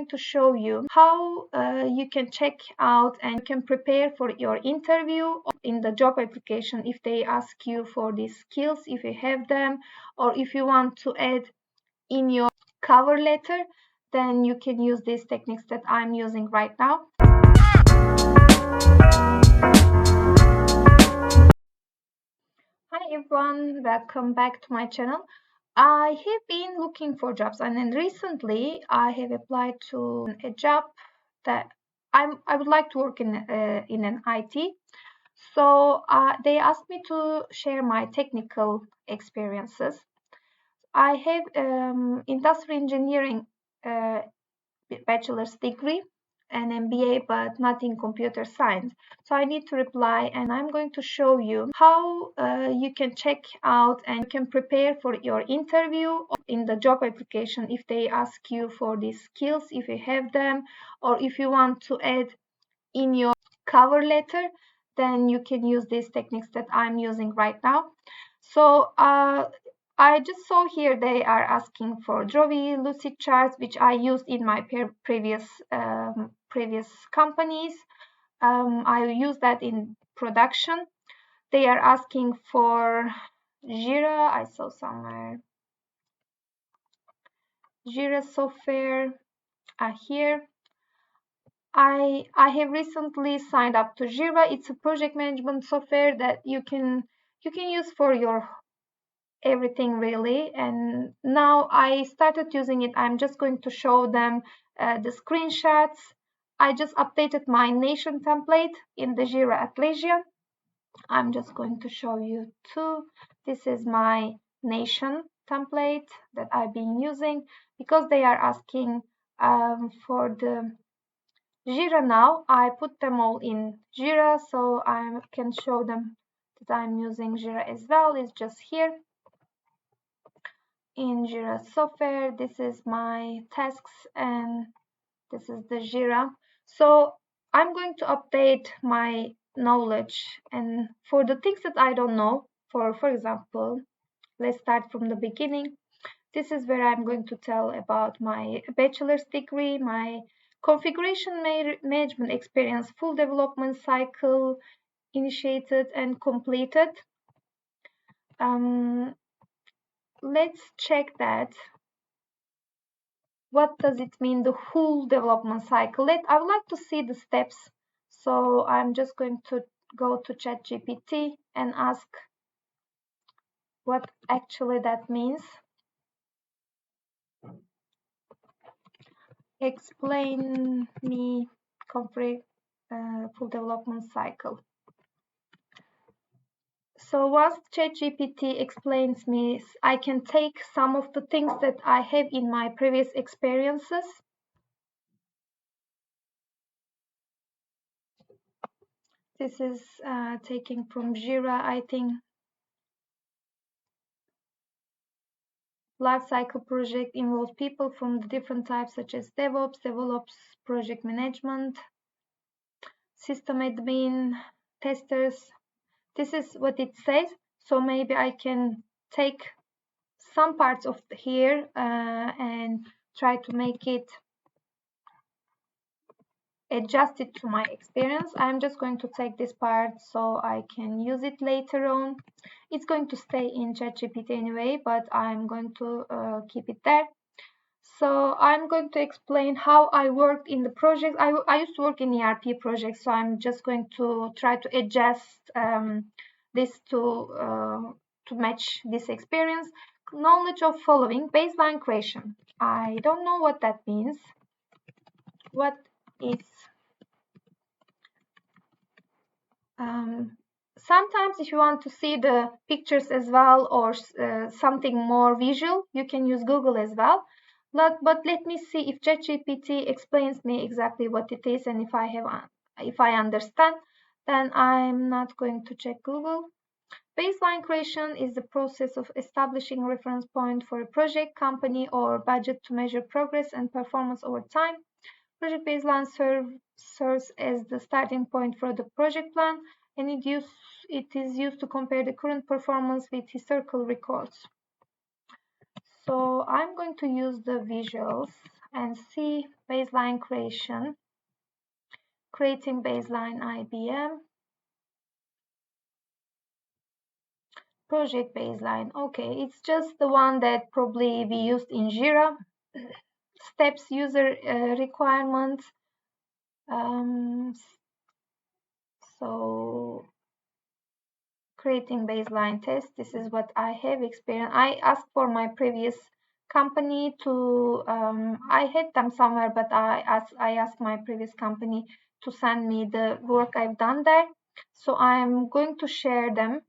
going to show you how you can check out and you can prepare for your interview in the job application if they ask you for these skills, if you have them, or if you want to add in your cover letter, then you can use these techniques that I'm using right now. Hi everyone, welcome back to my channel. I have been looking for jobs, and then recently I have applied to a job that I would like to work in an IT. So they asked me to share my technical experiences. I have industrial engineering bachelor's degree and MBA, but not in computer science. So I need to reply, and I'm going to show you how you can check out and you can prepare for your interview in the job application if they ask you for these skills, if you have them, or if you want to add in your cover letter, then you can use these techniques that I'm using right now. So I just saw here they are asking for Jovi, Lucid charts, which I used in my previous companies. I use that in production. They are asking for Jira. I saw somewhere Jira software here. I have recently signed up to Jira. It's a project management software that you can use for your everything really, and now I started using it. I'm just going to show them the screenshots. I just updated my nation template in the Jira Atlassian. I'm just going to show you too. This is my nation template that I've been using because they are asking for the Jira now. I put them all in Jira so I can show them that I'm using Jira as well. It's just here in Jira software. This is my tasks and this is the Jira. So I'm going to update my knowledge, and for the things that I don't know, for example, let's start from the beginning. This is where I'm going to tell about my bachelor's degree, my configuration management experience, full development cycle, initiated and completed. Let's check that. What does it mean, the whole development cycle? I would like to see the steps. So I'm just going to go to ChatGPT and ask what actually that means. Explain me complete full development cycle. So once ChatGPT explains me, I can take some of the things that I have in my previous experiences. This is taken from Jira, I think. Lifecycle project involves people from the different types such as DevOps, project management, system admin, testers. This is what it says. So maybe I can take some parts of here and try to make it adjusted to my experience. I'm just going to take this part so I can use it later on. It's going to stay in ChatGPT anyway, but I'm going to keep it there. So I'm going to explain how I worked in the project. I used to work in ERP projects, so I'm just going to try to adjust this to match this experience. Knowledge of following: baseline creation. I don't know what that means. What is sometimes if you want to see the pictures as well or something more visual, you can use Google as well. But let me see if ChatGPT explains me exactly what it is, and if I understand, then I'm not going to check Google. Baseline creation is the process of establishing a reference point for a project, company, or budget to measure progress and performance over time. Project baseline serves as the starting point for the project plan, and it is used to compare the current performance with historical records. So I'm going to use the visuals. and C, baseline creation, creating baseline IBM, project baseline. Okay, it's just the one that probably we used in Jira. Steps, user requirements. So creating baseline test, this is what I have experienced. I asked for my previous company to, I had them somewhere, but I asked my previous company to send me the work I've done there. So I'm going to share them.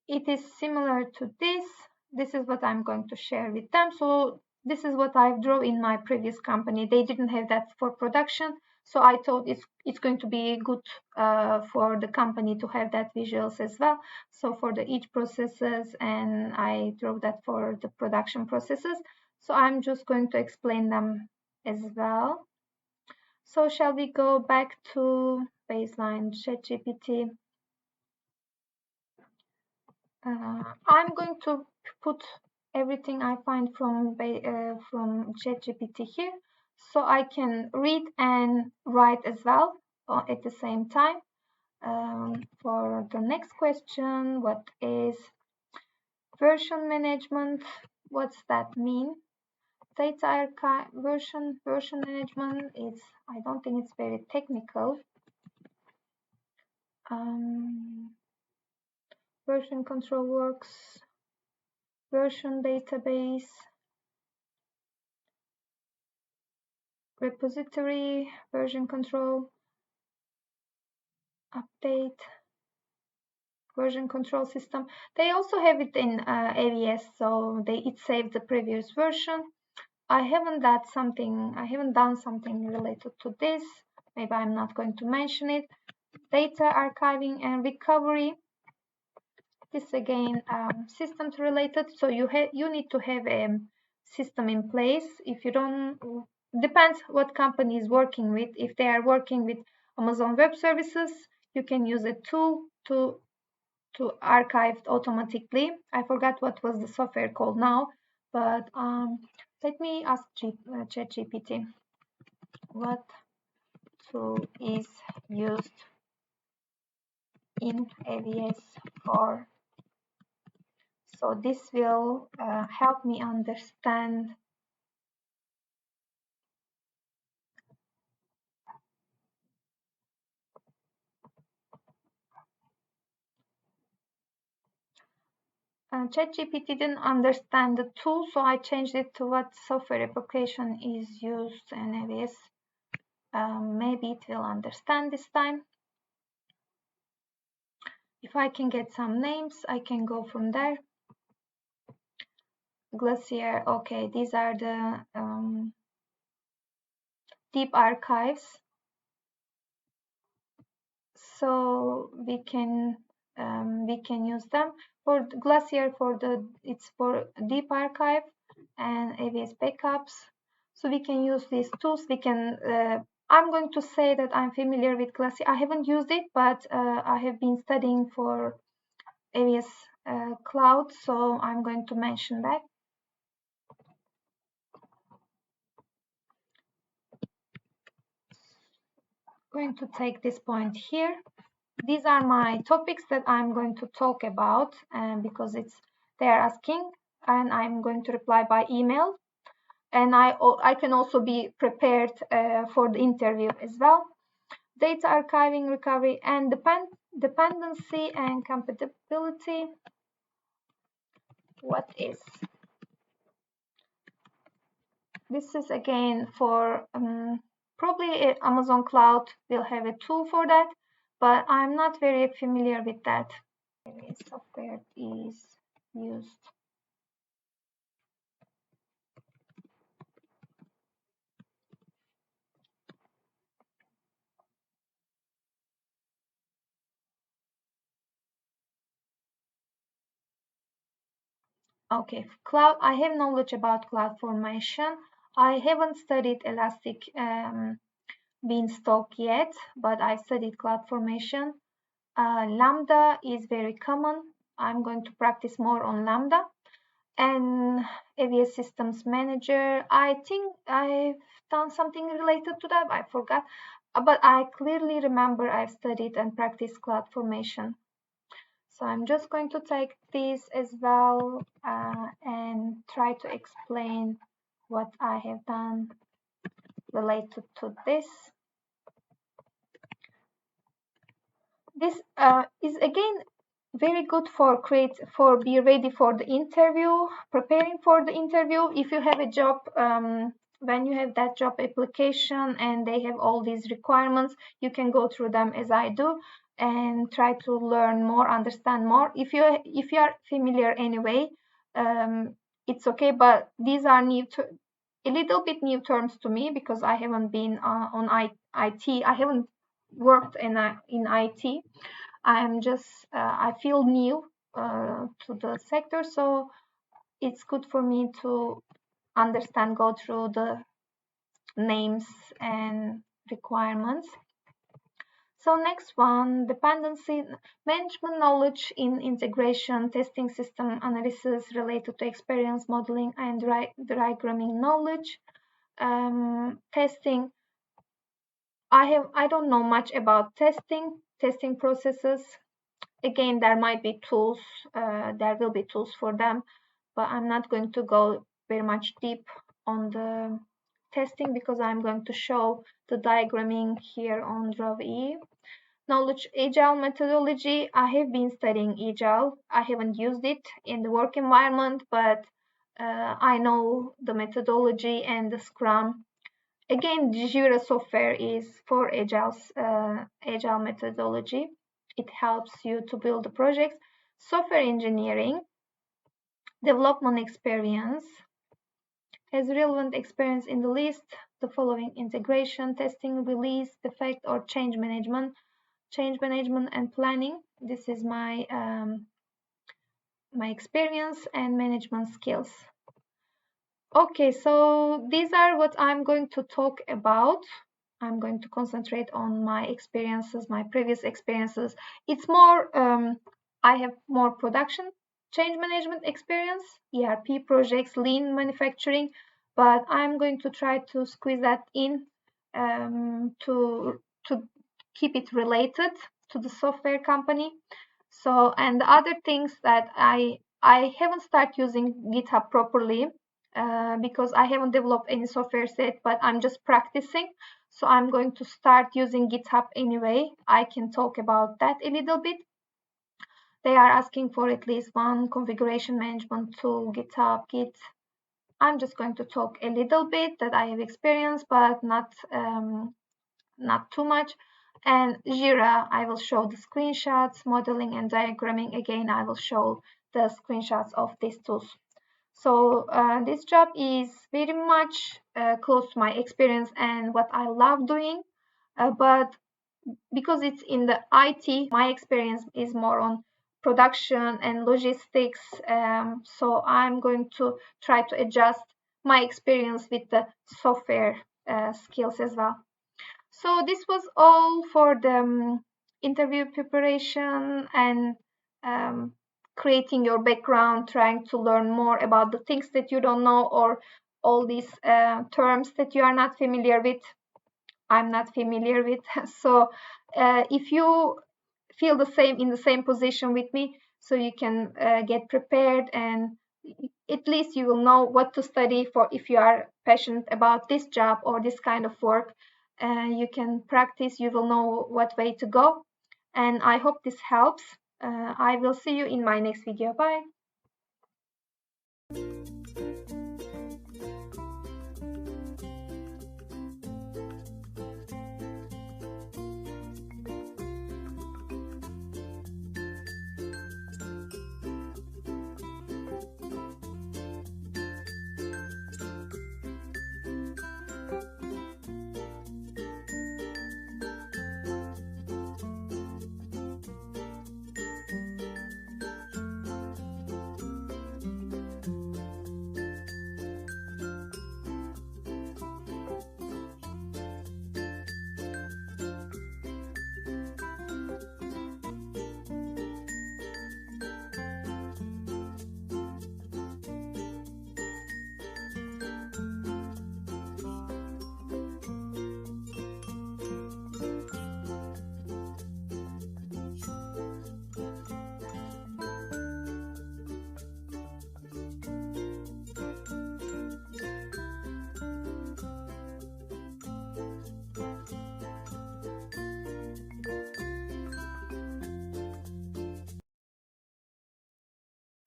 It is similar to this. This is what I'm going to share with them. So this is what I drew in my previous company. They didn't have that for production. So I thought it's going to be good for the company to have that visuals as well. So for the each processes, and I drew that for the production processes. So I'm just going to explain them as well. So shall we go back to baseline ChatGPT? I'm going to put everything I find from ChatGPT here, so I can read and write as well at the same time. For the next question, what is version management? What's that mean? Data archive version management. I don't think it's very technical. Version control works. Version database. Repository, version control, update, version control system. They also have it in AWS, so it saves the previous version. I haven't done something related to this. Maybe I'm not going to mention it. Data archiving and recovery. This again systems related. So you need to have a system in place. If you don't, depends what company is working with. If they are working with Amazon Web Services, you can use a tool to archive automatically. I forgot what was the software called now, but let me ask ChatGPT what tool is used in AWS for. So this will help me understand ChatGPT didn't understand the tool, so I changed it to what software application is used in AWS. Maybe it will understand this time. If I can get some names, I can go from there. Glacier, okay, these are the deep archives. So we can use them for Glacier it's for deep archive and AWS backups. So we can use these tools. We can. I'm going to say that I'm familiar with Glacier. I haven't used it, but I have been studying for AWS Cloud, so I'm going to mention that. Going to take this point here. These are my topics that I'm going to talk about, because they are asking, and I'm going to reply by email. And I can also be prepared for the interview as well. Data archiving, recovery, and dependency and compatibility. What is? This is again for probably Amazon Cloud will have a tool for that, but I'm not very familiar with that. Software is used. Okay, cloud. I have knowledge about CloudFormation. I haven't studied Elastic Beanstalk yet, but I studied CloudFormation. Lambda is very common. I'm going to practice more on Lambda. and AWS Systems Manager. I think I've done something related to that. I forgot, but I clearly remember I've studied and practiced cloud formation. So I'm just going to take this as well and try to explain what I have done related to this. This is again very good for be ready for the interview, preparing for the interview. If you have a job, when you have that job application and they have all these requirements, you can go through them as I do and try to learn more, understand more. If you are familiar anyway, it's okay. But these are a little bit new terms to me because I haven't been on IT. I haven't worked in IT. I'm just I feel new to the sector, so it's good for me to understand, go through the names and requirements. So next one, dependency management knowledge in integration, testing, system analysis related to experience modeling and diagramming knowledge. Testing. I don't know much about testing processes. Again, there might be tools, there will be tools for them, but I'm not going to go very much deep on the testing because I'm going to show the diagramming here on Draw.e. Knowledge Agile methodology. I have been studying Agile. I haven't used it in the work environment, but I know the methodology and the Scrum. Again, Jira software is for Agile methodology. It helps you to build the projects. Software engineering, development experience, has relevant experience in the list. The following: integration, testing, release, defect, or change management and planning. This is my my experience and management skills. Okay, so these are what I'm going to talk about. I'm going to concentrate on my experiences, my previous experiences. It's more, I have more production change management experience, ERP projects, lean manufacturing, but I'm going to try to squeeze that in to keep it related to the software company. So, and the other things that I haven't started using GitHub properly because I haven't developed any software set, but I'm just practicing. So I'm going to start using GitHub anyway. I can talk about that a little bit. They are asking for at least one configuration management tool, GitHub, Git. I'm just going to talk a little bit that I have experience, but not too much. And Jira, I will show the screenshots, modeling and diagramming. Again, I will show the screenshots of these tools. So this job is very much close to my experience and what I love doing. But because it's in the IT, my experience is more on production and logistics. So I'm going to try to adjust my experience with the software skills as well. So this was all for the interview preparation and creating your background, trying to learn more about the things that you don't know or all these terms that you are not familiar with. I'm not familiar with. So if you feel the same in the same position with me, so you can get prepared and at least you will know what to study for if you are passionate about this job or this kind of work. You can practice, you will know what way to go. And I hope this helps. I will see you in my next video. Bye.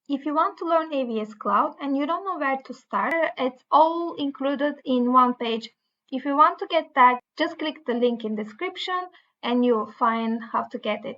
If you want to learn AWS Cloud and you don't know where to start, it's all included in one page. If you want to get that, just click the link in description and you'll find how to get it.